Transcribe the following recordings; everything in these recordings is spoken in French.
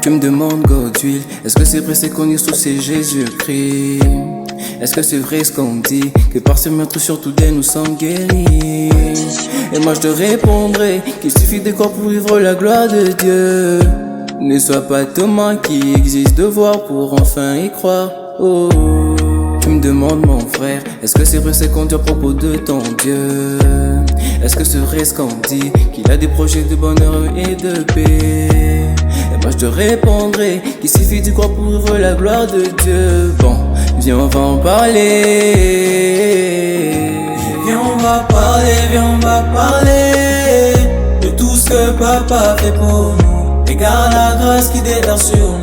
Tu me demandes Godwill, est-ce que c'est vrai c'est qu'on est tous c'est Jésus-Christ? Est-ce que c'est vrai ce qu'on dit, que par ce meurtre sur tous des nous sommes guéris? Et moi je te répondrai qu'il suffit de croire pour vivre la gloire de Dieu. Ne sois pas Thomas qui existe de voir pour enfin y croire. Oh. Tu me demandes mon frère, est-ce que c'est vrai ce qu'on dit à propos de ton Dieu? Est-ce que c'est vrai ce qu'on dit, qu'il a des projets de bonheur et de paix? Et moi je te répondrai qu'il suffit de croire pour vivre la gloire de Dieu. Bon, viens on va en parler. Viens on va parler de tout ce que papa fait pour nous. Regarde la grâce qui déverse sur nous.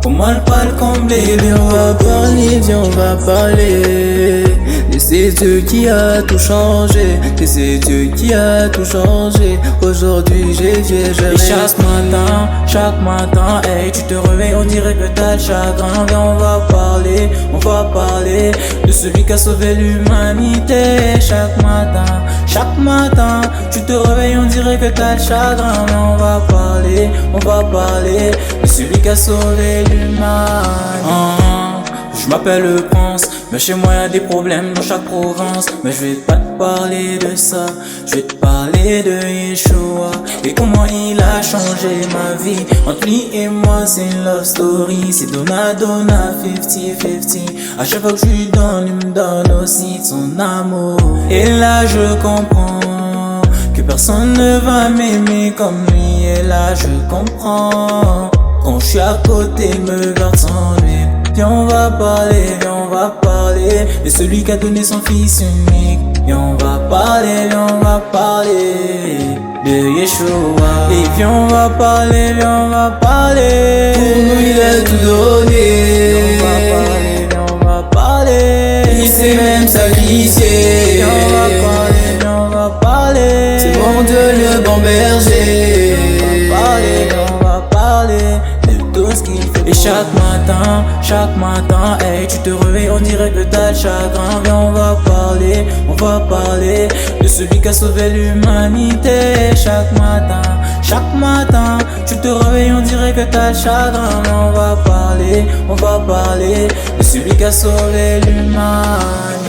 Comment le pas le combler? Viens on va parler. Et c'est Dieu qui a tout changé. Et c'est Dieu qui a tout changé. Aujourd'hui j'ai Et chaque matin, hey, tu te réveilles, on dirait que t'as le chagrin. Viens on va parler de celui qui a sauvé l'humanité. Chaque matin, tu te réveilles, on dirait que t'as le chagrin. Mais on va parler de celui qui a sauvé l'humanité. Je m'appelle le prince, mais chez moi y'a des problèmes dans chaque province. Mais je vais pas te parler de ça, je vais te parler de Yeshua et comment il a changé ma vie. Entre lui et moi c'est une love story, c'est donna 50-50. À chaque fois que je lui donne, il me donne aussi de son amour. Et là je comprends que personne ne va m'aimer comme lui. Et là je comprends quand je suis à côté, me garde sans lui. Viens on va parler de celui qui a donné son fils unique. Viens on va parler de Yeshua. Et viens on va parler pour nous il a tout donné. Viens on va parler Il s'est même sacrifié. Viens on va parler C'est mon Dieu le bon berger. On va parler de tout ce qu'il fait. Et chaque matin, hey, tu te réveilles, on dirait que t'as le chagrin. Viens on va parler de celui qui a sauvé l'humanité. Chaque matin, tu te réveilles, on dirait que t'as le chagrin. Mais on va parler de celui qui a sauvé l'humanité.